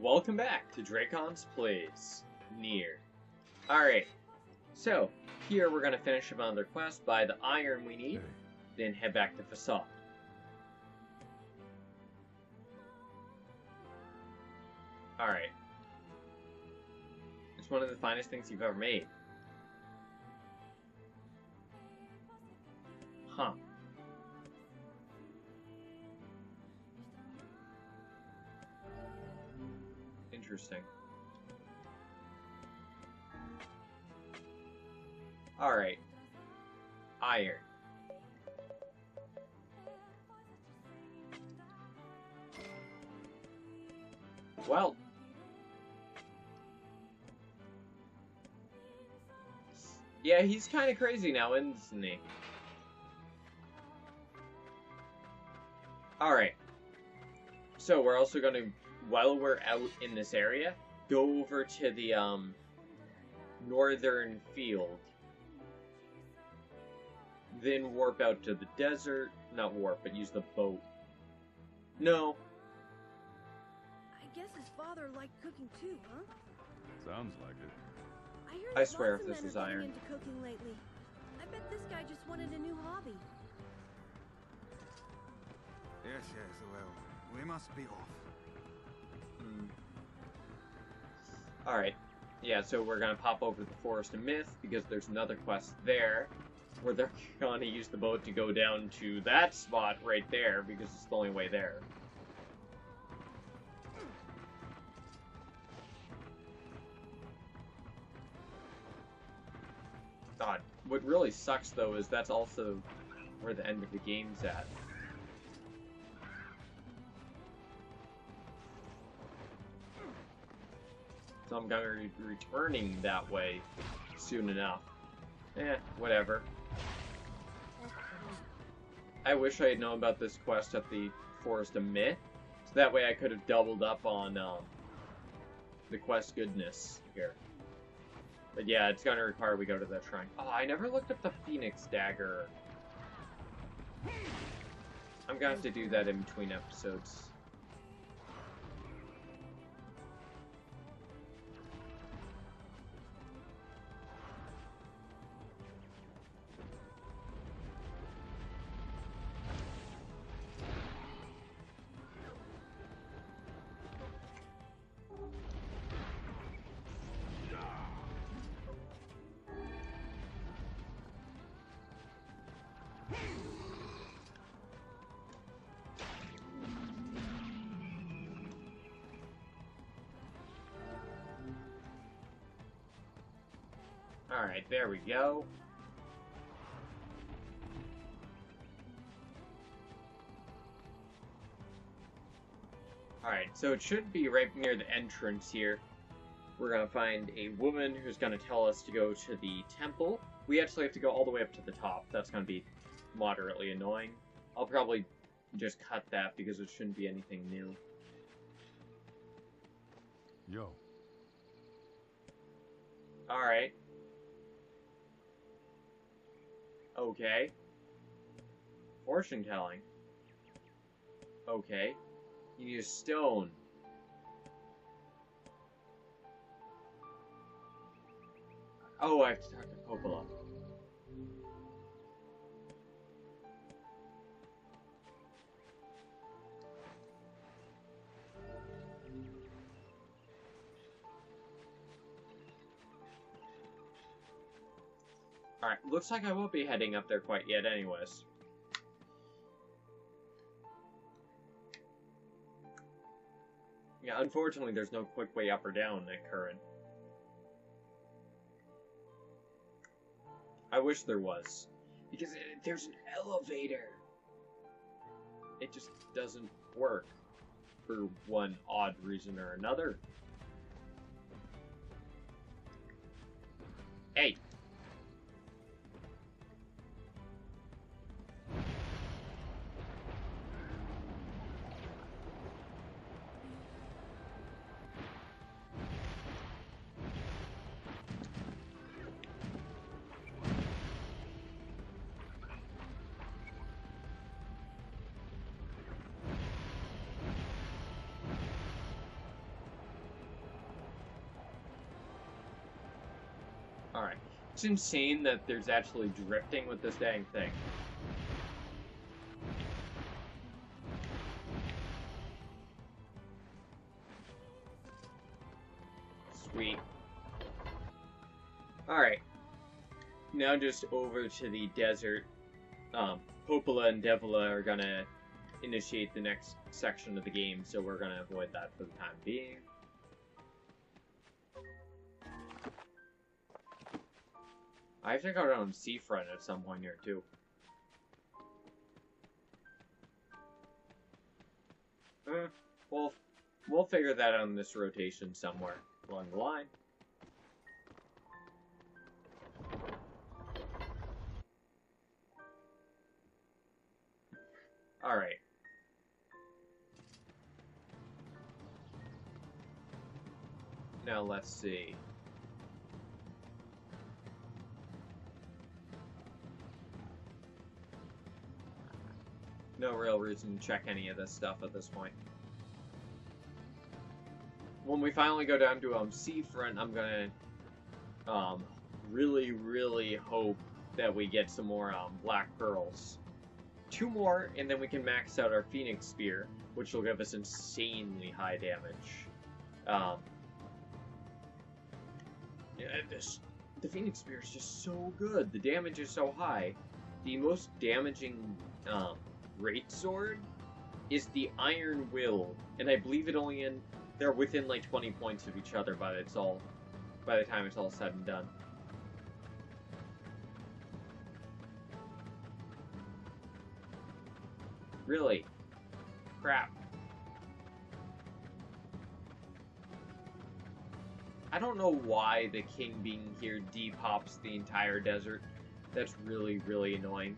welcome back to Dracon's Plays NieR. Alright, so here we're gonna finish another quest, buy the iron we need, then head back to Facade. Alright. It's one of the finest things you've ever made. Huh. Interesting. Alright. Iron. Well. Yeah, he's kind of crazy now, isn't he? Alright. So, we're also going to, while we're out in this area, go over to the, northern field. Then warp out to the desert. Not warp, but use the boat. No. I guess his father liked cooking too, huh? Sounds like it. I swear if this was iron. Into cooking lately. I bet this guy just wanted a new hobby. Yes, well, we must be off. Alright. Yeah, so we're gonna pop over to the Forest of Myth, because there's another quest there, where they're gonna use the boat to go down to that spot right there, because it's the only way there. God, what really sucks, though, is that's also where the end of the game's at. So I'm gonna be returning that way soon enough. Whatever. I wish I had known about this quest at the Forest of Myth, so that way I could have doubled up on the quest goodness here. But yeah, it's gonna require we go to that shrine. Oh, I never looked up the Phoenix Dagger. I'm gonna have to do that in between episodes. Alright, there we go. Alright, so it should be right near the entrance here. We're gonna find a woman who's gonna tell us to go to the temple. We actually have to go all the way up to the top. That's gonna be moderately annoying. I'll probably just cut that because it shouldn't be anything new. Yo. Alright. Okay. Fortune telling. Okay. You need a stone. Oh, I have to talk to Popola. Alright, looks like I won't be heading up there quite yet anyways. Yeah, unfortunately there's no quick way up or down at current. I wish there was. Because there's an elevator! It just doesn't work. For one odd reason or another. Hey! It's insane that there's actually drifting with this dang thing. Sweet. Alright. Now just over to the desert. Popola and Devola are gonna initiate the next section of the game, so we're gonna avoid that for the time being. I have to go down Seafront at some point here, too. We'll figure that out in this rotation somewhere along the line. Alright. Now let's see. No real reason to check any of this stuff at this point. When we finally go down to Seafront, I'm gonna really hope that we get some more black pearls. 2 more, and then we can max out our Phoenix Spear, which will give us insanely high damage. The Phoenix Spear is just so good. The damage is so high. The most damaging Great Sword is the Iron Will, and I believe they're within like 20 points of each other by the time it's all said and done. Really? Crap. I don't know why the king being here depops the entire desert. That's really annoying.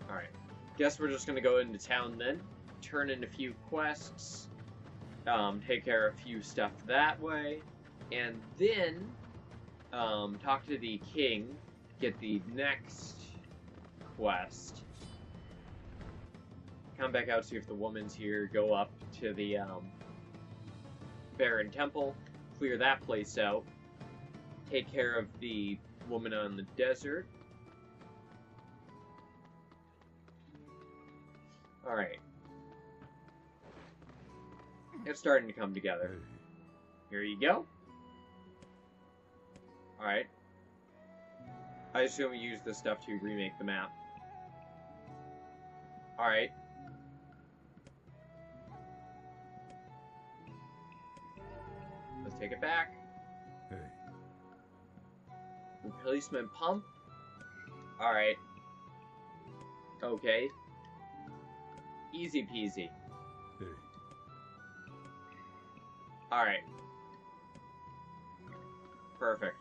Alright. Guess we're just gonna go into town then. Turn in a few quests. Take care of a few stuff that way. And then, talk to the king. Get the next quest. Come back out, see if the woman's here. Go up to the, Baron Temple. Clear that place out. Take care of the woman on the desert. Alright. It's starting to come together. Here you go. Alright. I assume we use this stuff to remake the map. Alright. Let's take it back. Hey. Replacement pump? Alright. Okay. Easy peasy. Hey. Alright. Perfect.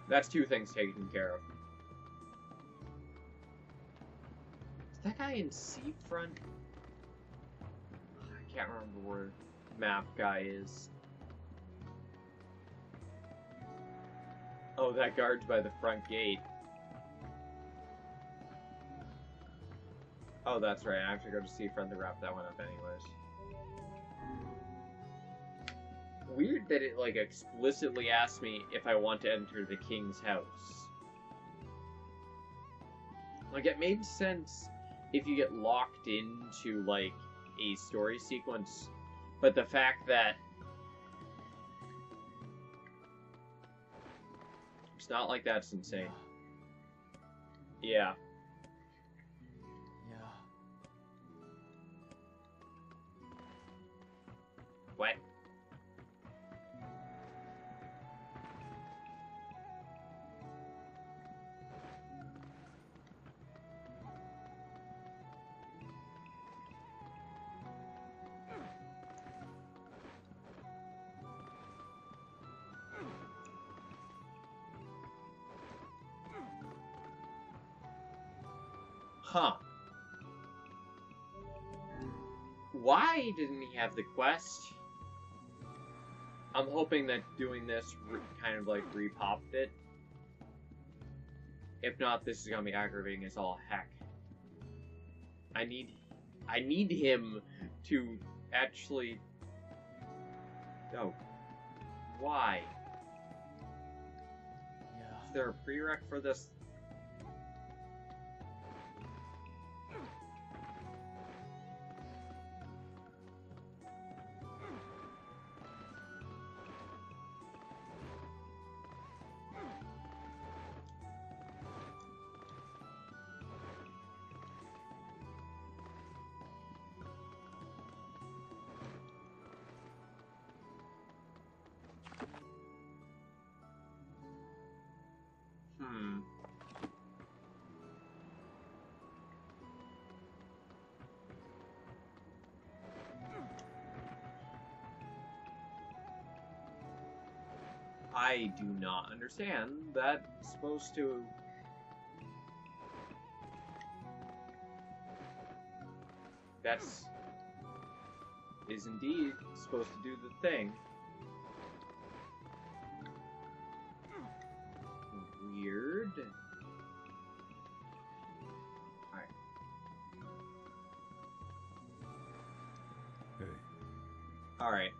That's 2 things taken care of. Is that guy in Seafront? I can't remember where map guy is. Oh, that guard's by the front gate. Oh, that's right. I have to go to Seafront to wrap that one up anyways. Weird that it, like, explicitly asked me if I want to enter the king's house. Like, it made sense if you get locked into, like, a story sequence, but the fact that it's not like that's insane. Yeah. What? Huh. Why didn't he have the quest? I'm hoping that doing this kind of like repopped it. If not, this is gonna be aggravating as all heck. I need him to actually... Oh, Why? Yeah. Is there a prereq for this? Hmm. I do not understand. That's supposed to... is indeed supposed to do the thing. Weird. Alright. Hey, Alright.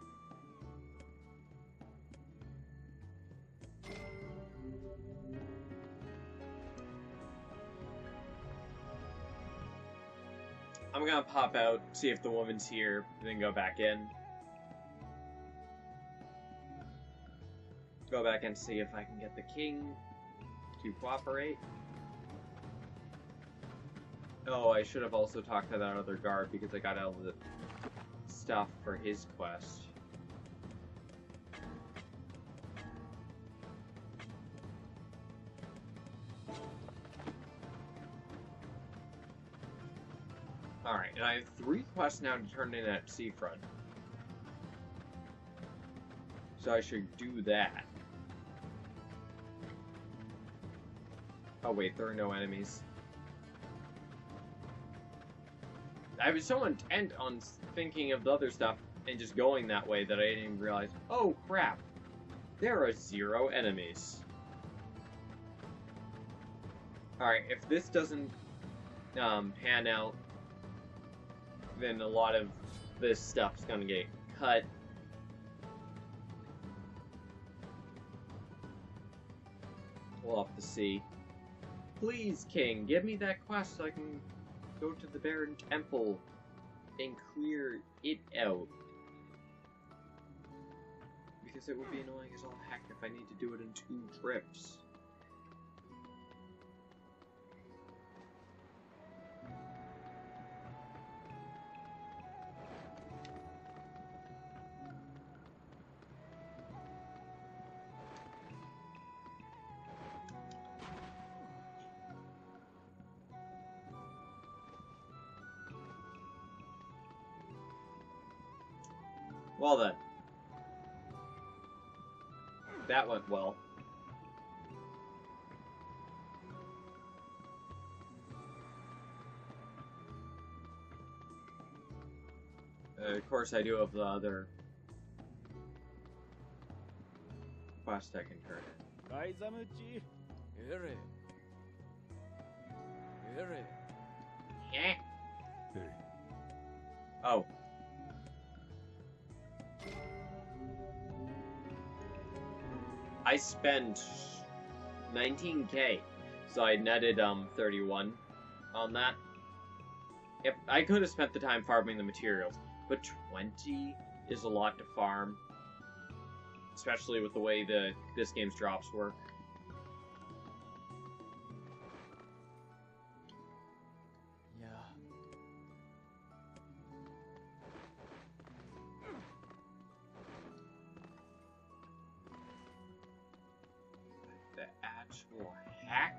I'm gonna pop out, see if the woman's here, then go back in. Go back and see if I can get the king to cooperate. Oh, I should have also talked to that other guard because I got all the stuff for his quest. Alright, and I have 3 quests now to turn in at Seafront. So I should do that. Oh wait, there are no enemies. I was so intent on thinking of the other stuff and just going that way that I didn't even realize, oh crap, there are 0 enemies. Alright, if this doesn't pan out, then a lot of this stuff's gonna get cut. We'll have to see. Please, King, give me that quest so I can go to the Baron Temple and clear it out. Because it would be annoying as all heck if I need to do it in 2 trips. Well then. That went well. Of course I do have the other quest I can turn in. ライザムチエレエレ Eh? hey, Oh. I spent 19k, so I netted 31 on that. If I could have spent the time farming the materials, but 20 is a lot to farm, especially with the way this game's drops work. Yeah. The actual heck?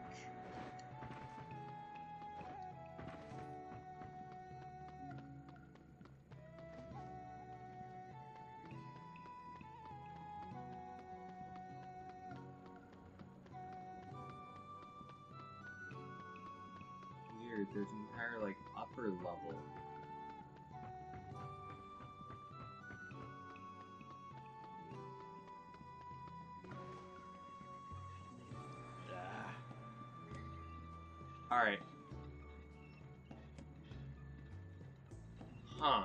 Weird, there's an entire, like, upper level. Alright. Huh.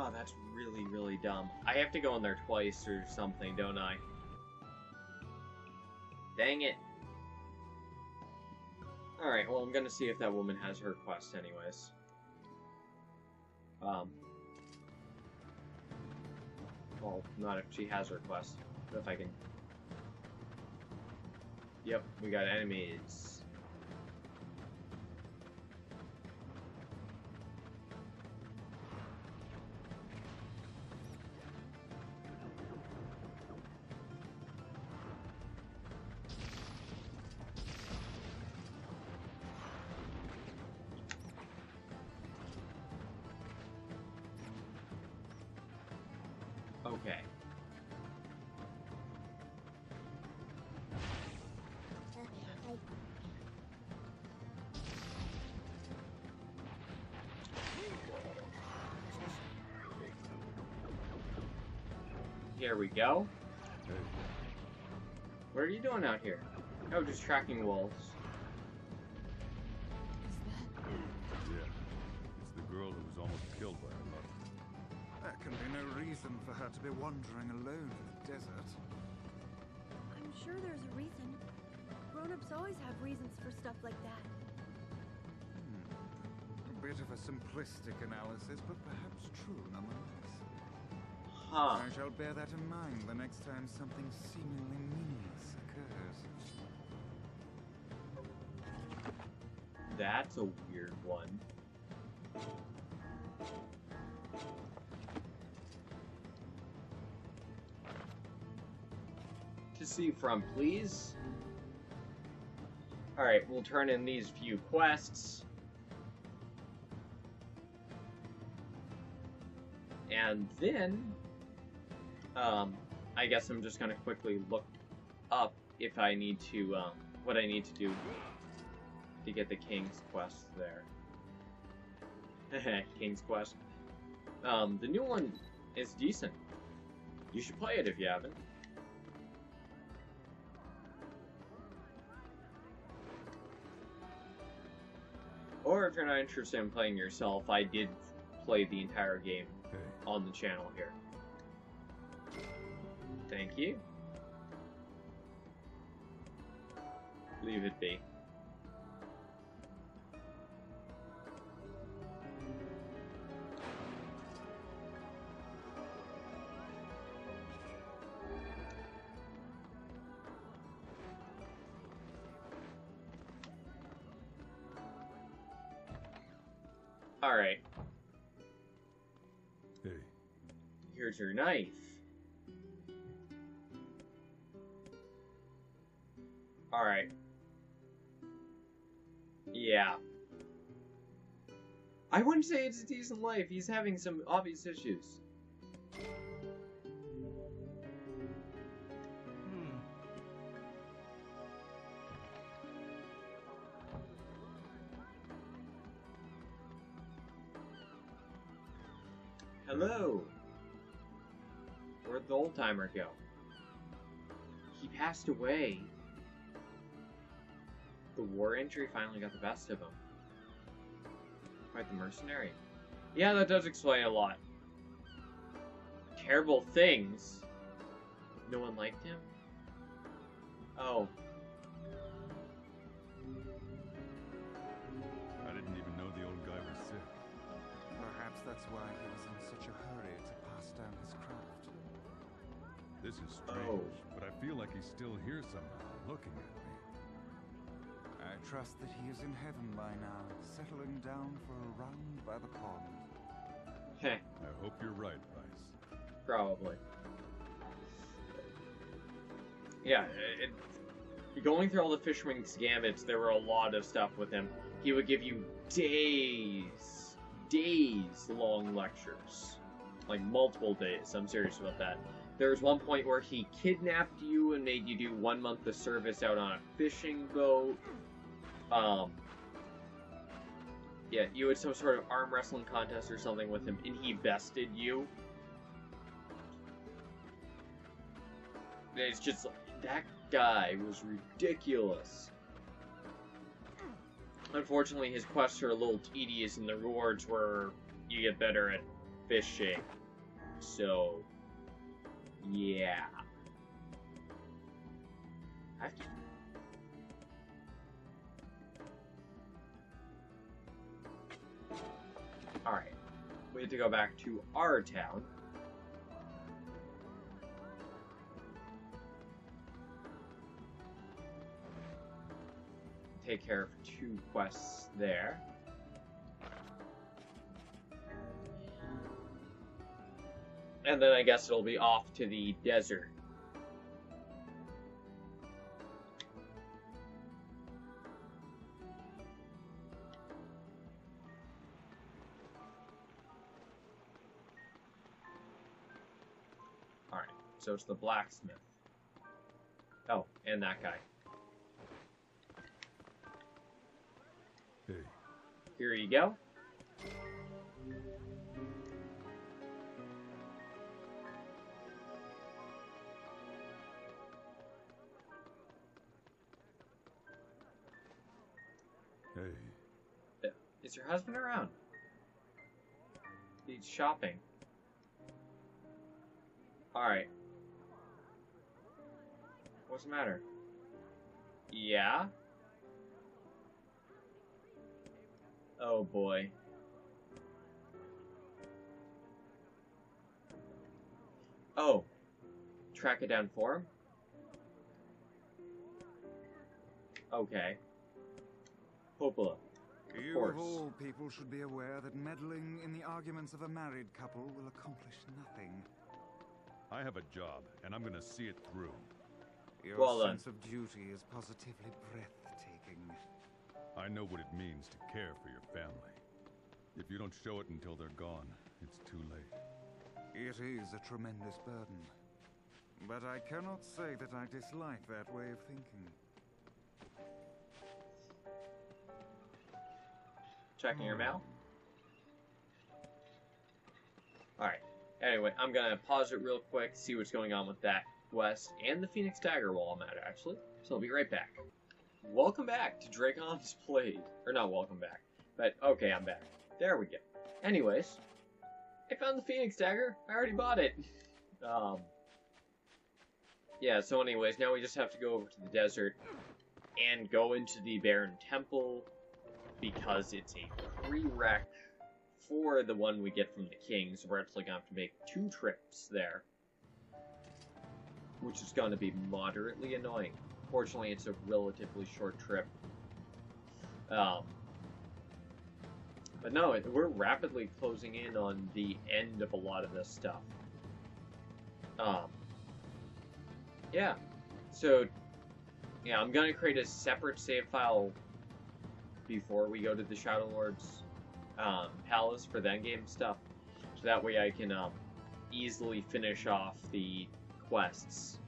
Oh, that's really, really dumb. I have to go in there twice or something, don't I? Dang it. Alright, well, I'm gonna see if that woman has her quest anyways. Well, not if she has her quest. But if I can... Yep, we got enemies. Okay. Here we go. Hey, What are you doing out here? Oh, just tracking wolves. yeah. It's the girl who was almost killed by her mother. There can be no reason for her to be wandering alone in the desert. I'm sure there's a reason. Grown-ups always have reasons for stuff like that. A bit of a simplistic analysis, but perhaps true nonetheless. Huh. I shall bear that in mind the next time something seemingly meaningless occurs. That's a weird one. To see from, please. Alright, we'll turn in these few quests. And then, I guess I'm just gonna quickly look up if I need to, what I need to do to get the King's Quest there. King's Quest. The new one is decent. You should play it if you haven't. Or if you're not interested in playing yourself, I did play the entire game Hey, on the channel here. Thank you. Leave it be. Alright, hey. here's your knife. Alright. Yeah. I wouldn't say it's a decent life. He's having some obvious issues. Hello. Where'd the old timer go? He passed away. The war injury finally got the best of him. Quite the mercenary. Yeah, that does explain a lot. Terrible things. No one liked him? Oh. I didn't even know the old guy was sick. Perhaps that's why he was in such a hurry to pass down his craft. This is strange, Oh. but I feel like he's still here somehow, looking at me. I trust that he is in heaven by now, settling down for a round by the pond. Heh, I hope you're right, Vice. probably. Yeah, going through all the Fisherman's Gambits, there were a lot of stuff with him. He would give you days long lectures. Like multiple days, I'm serious about that. There was one point where he kidnapped you and made you do 1 month of service out on a fishing boat. Yeah, you had some sort of arm wrestling contest or something with him, and he bested you. It's just, that guy was ridiculous. Unfortunately, his quests are a little tedious, and the rewards were you get better at fishing. So, yeah. I have to... Alright. We have to go back to our town. Take care of 2 quests there. And then I guess it'll be off to the desert. Alright, so it's the blacksmith. Oh, and that guy. Hey, Here you go. hey. Is your husband around? He's shopping. Alright. What's the matter? Yeah? Oh boy. Oh. Track it down for him? Okay. Popola. You course. of all people should be aware that meddling in the arguments of a married couple will accomplish nothing. I have a job, and I'm gonna see it through. Your Well done. sense of duty is positively breathtaking. I know what it means to care for your family. If you don't show it until they're gone, it's too late. It is a tremendous burden. But I cannot say that I dislike that way of thinking. Checking your mail. Alright. Anyway, I'm gonna pause it real quick, see what's going on with that quest and the Phoenix Dagger while I'm at it, actually. So I'll be right back. Welcome back to Dragon's Played. Or not welcome back. But, okay, I'm back. There we go. Anyways, I found the Phoenix Dagger. I already bought it. Yeah, so anyways, now we just have to go over to the desert and go into the Barren Temple because it's a prereq for the one we get from the king, so we're actually going to have to make 2 trips there, which is going to be moderately annoying. Fortunately, it's a relatively short trip. But no, we're rapidly closing in on the end of a lot of this stuff. Yeah. So, yeah, I'm going to create a separate save file before we go to the Shadow Lord's palace for the endgame stuff. So that way I can easily finish off the quests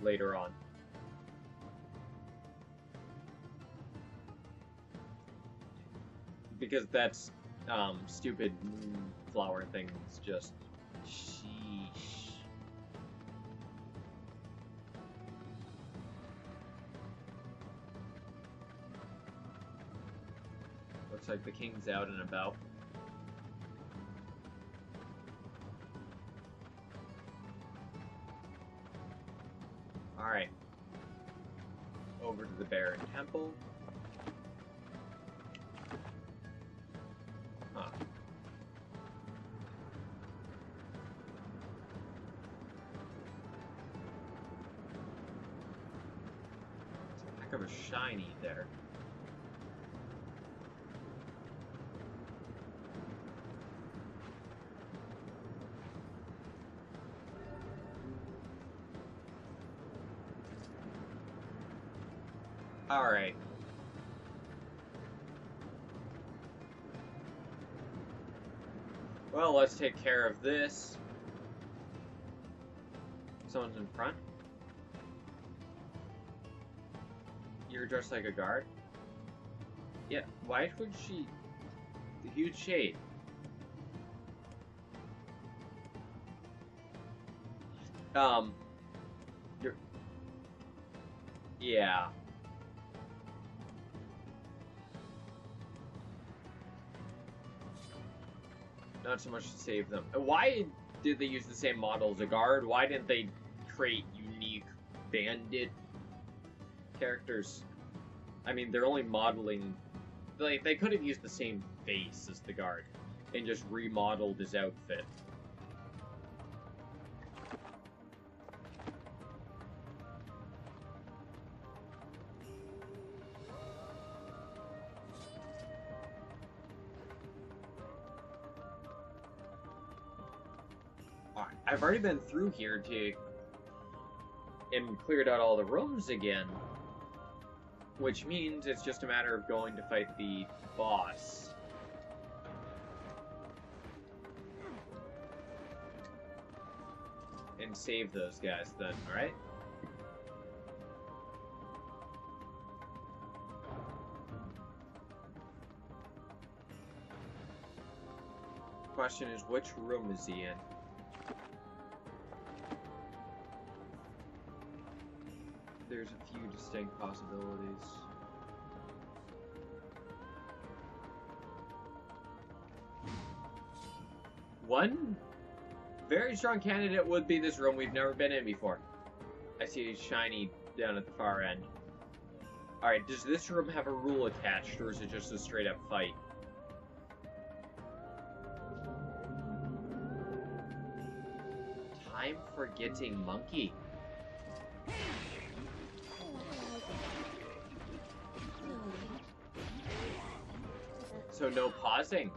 later on. Because that's stupid flower thing is just sheesh. Looks like the king's out and about. Alright. Over to the Barren Temple. Huh. It's a heck of a shiny there. Alright. Well, let's take care of this. Someone's in front. You're dressed like a guard? Yeah, why would she... The huge shade. You're... Yeah. Not so much to save them. Why did they use the same model as a guard? Why didn't they create unique bandit characters? I mean, they're only modeling... Like, they could have used the same face as the guard and just remodeled his outfit. Alright, I've already been through here and cleared out all the rooms again. Which means it's just a matter of going to fight the boss. And save those guys then, alright? Question is, which room is he in? There's a few distinct possibilities. One very strong candidate would be this room we've never been in before. I see a shiny down at the far end. Alright, does this room have a rule attached, or is it just a straight up fight? Time for getting monkey. So no pausing.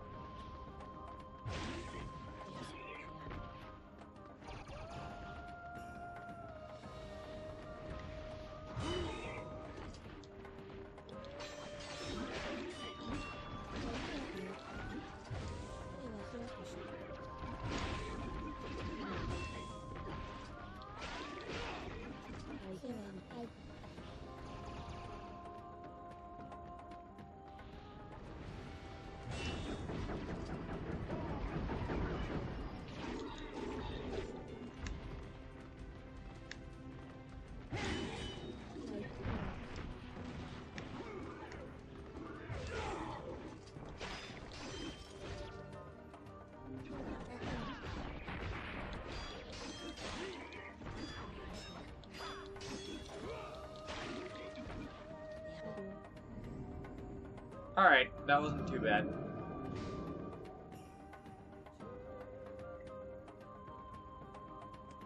Alright, that wasn't too bad.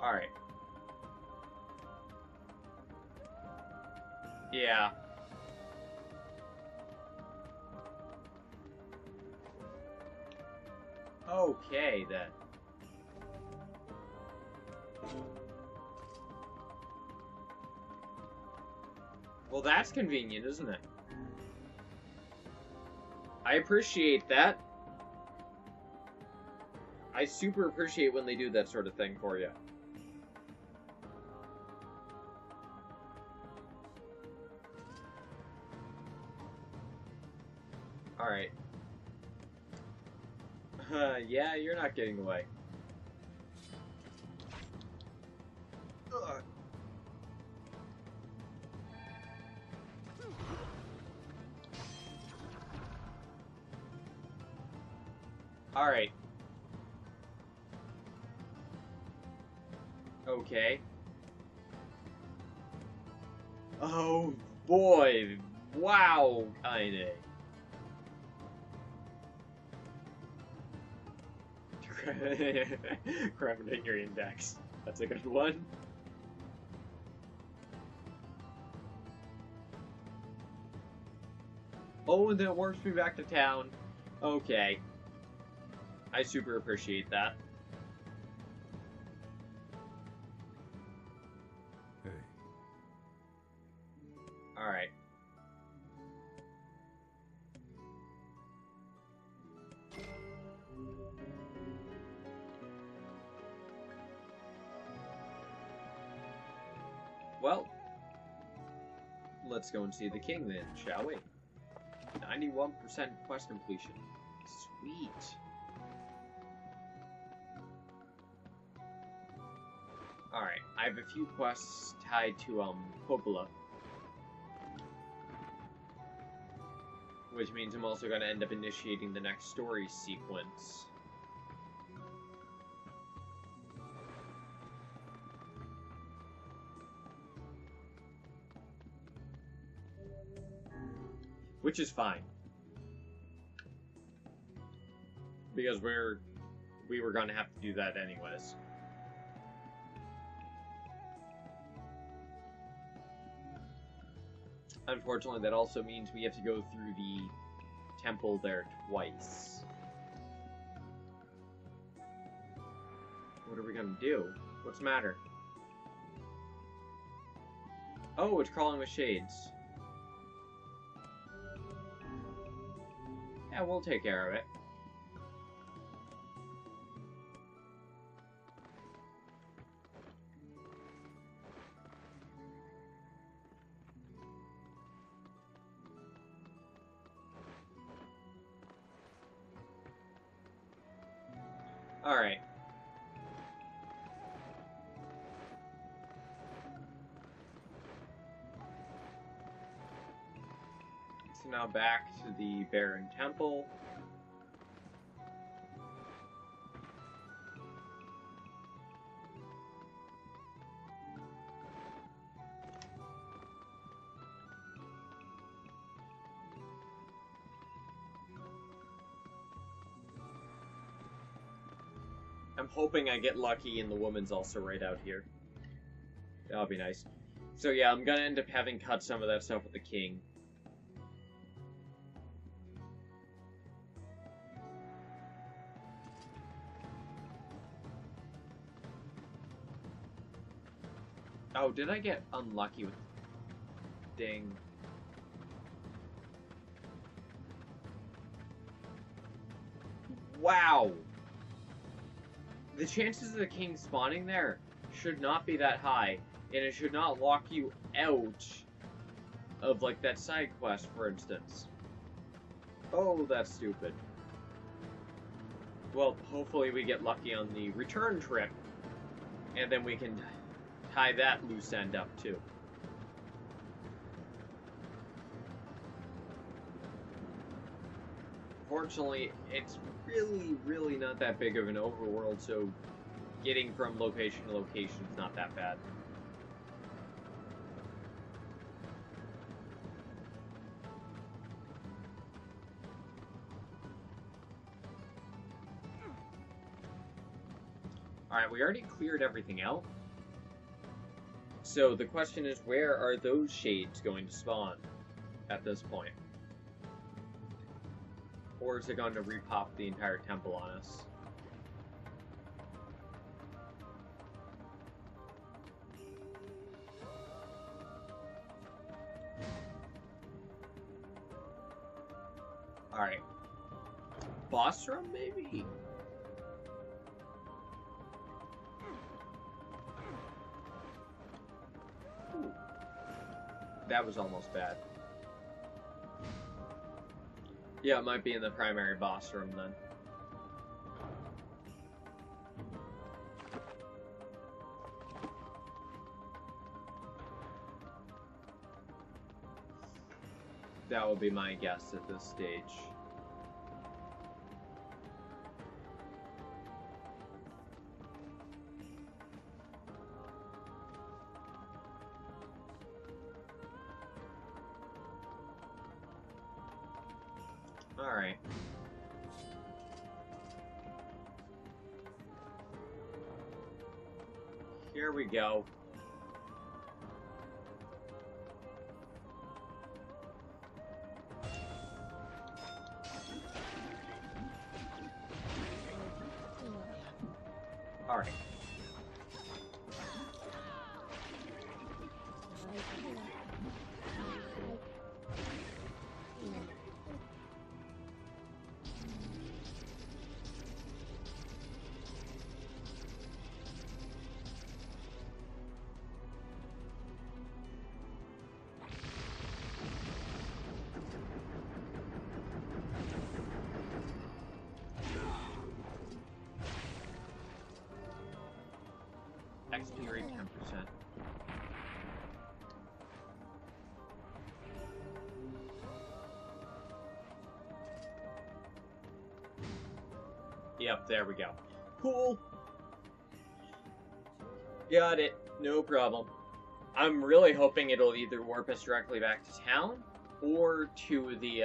Alright. Yeah. Okay, then. Well, that's convenient, isn't it? I appreciate that. I super appreciate when they do that sort of thing for you. Alright. Yeah, you're not getting away. Ugh. Alright. Okay. Oh boy. Wow, kinda. Cramming your index. That's a good one. Oh, and then it warps me back to town. Okay. I super appreciate that. Hey. Alright. Well, let's go and see the king then, shall we? 91% quest completion. Sweet. Alright, I have a few quests tied to, Popola. Which means I'm also going to end up initiating the next story sequence. which is fine. Because we were going to have to do that anyways. Unfortunately, that also means we have to go through the temple there twice. What are we gonna do? What's the matter? Oh, it's crawling with shades. Yeah, we'll take care of it. Alright. So now back to the Barren Temple. I'm hoping I get lucky and the woman's also right out here. That'll be nice. So yeah, I'm gonna end up having cut some of that stuff with the king. Oh, did I get unlucky with... Dang. Wow! The chances of the king spawning there should not be that high, and it should not lock you out of, like, that side quest, for instance. Oh, that's stupid. Well, hopefully we get lucky on the return trip, and then we can tie that loose end up, too. Fortunately, it's really not that big of an overworld, so getting from location to location is not that bad. Alright, we already cleared everything out. So the question is, where are those shades going to spawn at this point? Or is it going to repop the entire temple on us? Alright. Boss room, maybe? Ooh. That was almost bad. Yeah, it might be in the primary boss room then. That would be my guess at this stage. Alright. Here we go. Alright. XP rate 10%. Yep, there we go. Cool. Got it. No problem. I'm really hoping it'll either warp us directly back to town, or to the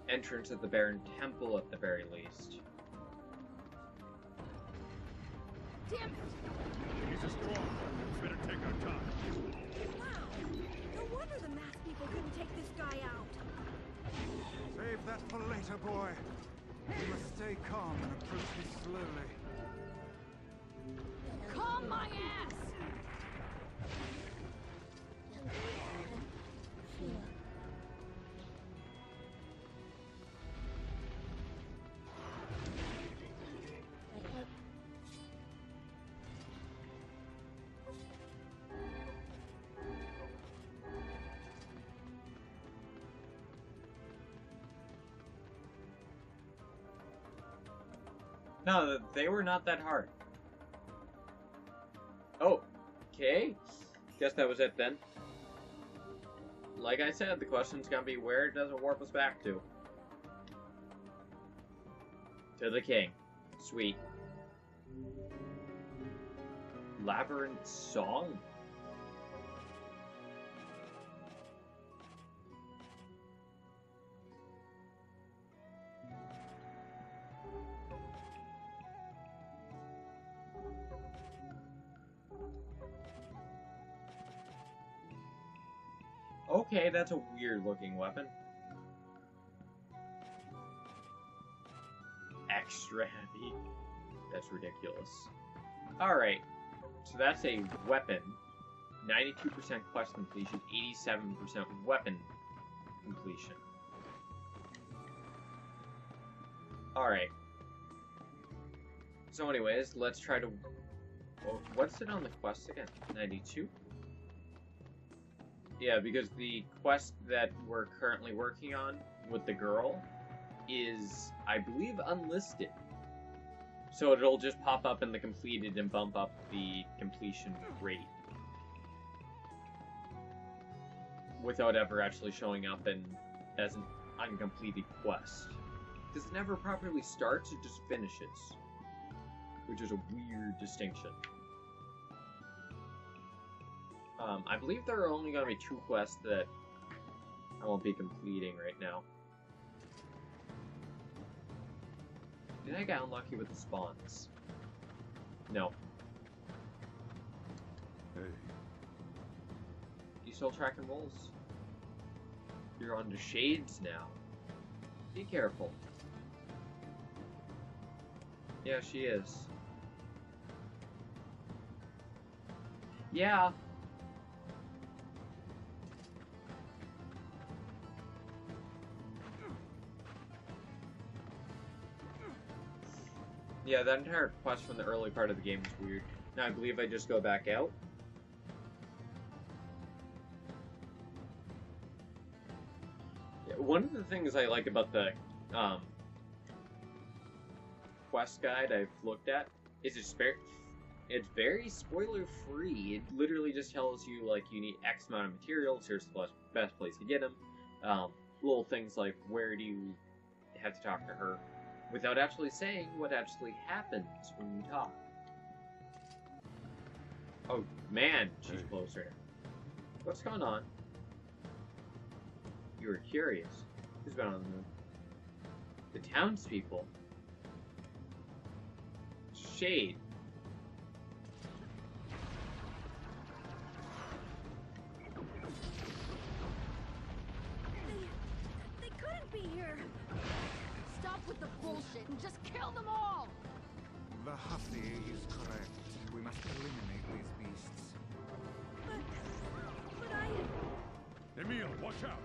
entrance of the Baron Temple at the very least. Damn it! He's a strong one. Better take our time. Wow! No wonder the masked people couldn't take this guy out. Save that for later, boy. You must stay calm and approach me slowly. Calm my ass! No, they were not that hard. Oh, okay. Guess that was it then. Like I said, the question's gonna be where does it warp us back to? To the king. Sweet. Labyrinth Song? Okay, that's a weird looking weapon. Extra heavy. That's ridiculous. Alright, so that's a weapon. 92% quest completion, 87% weapon completion. Alright. So anyways, let's try to... Well, what's it on the quest again? 92? Yeah, because the quest that we're currently working on with the girl is, I believe, unlisted. So it'll just pop up in the completed and bump up the completion rate. Without ever actually showing up as an uncompleted quest. Because it never properly starts, it just finishes. Which is a weird distinction. I believe there are only going to be 2 quests that I won't be completing right now. Did I get unlucky with the spawns? No. Hey, You still tracking rolls? You're on to shades now. Be careful. Yeah, she is. Yeah. Yeah, that entire quest from the early part of the game is weird. Now I believe I just go back out. Yeah, one of the things I like about the quest guide I've looked at is it's very spoiler free. It literally just tells you like you need X amount of materials. Here's the best place to get them. Little things like where do you have to talk to her. Without actually saying what actually happens when you talk. Oh, man, she's Hey. closer. What's going on? You were curious. Who's been on the move? The townspeople. Shade. They couldn't be here. Stop with the bullshit and just kill them all! The Hussy is correct. We must eliminate these beasts. But I... Emil, watch out!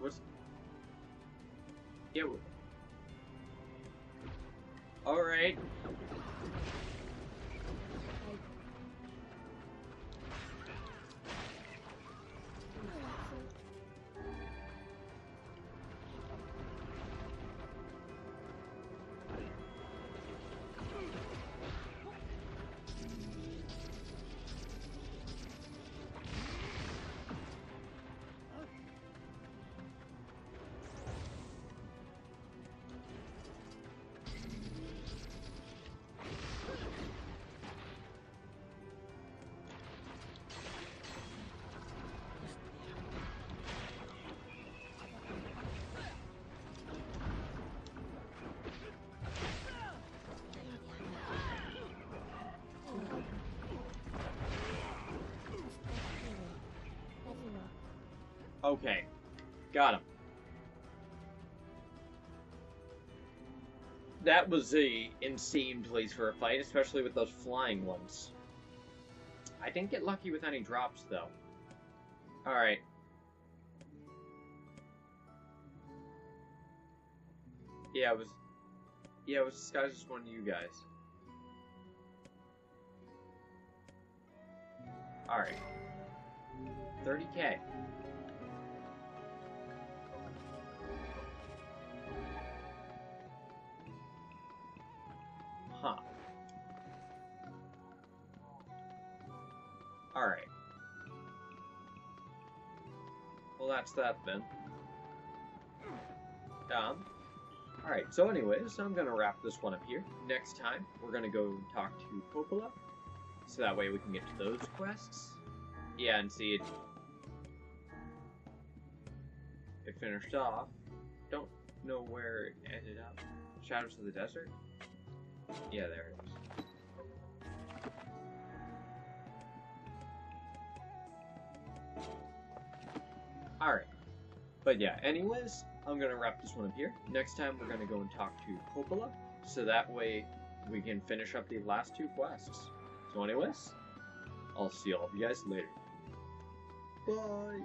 What's... Yeah. Alright. Okay. Got him. That was a insane place for a fight, especially with those flying ones. I didn't get lucky with any drops, though. Alright. Yeah, it was disguised as one of you guys. Alright. 30K. Huh. Alright. Well, that's that then. Alright, so anyways, I'm gonna wrap this one up here. Next time, we're gonna go talk to Coppola, so that way we can get to those quests. Yeah, and see it finished off. Don't know where it ended up. Shadows of the Desert? Yeah, there it is. Alright. But yeah, anyways, I'm gonna wrap this one up here. Next time we're gonna go and talk to Coppola, so that way we can finish up the last 2 quests. So anyways, I'll see all of you guys later. Bye!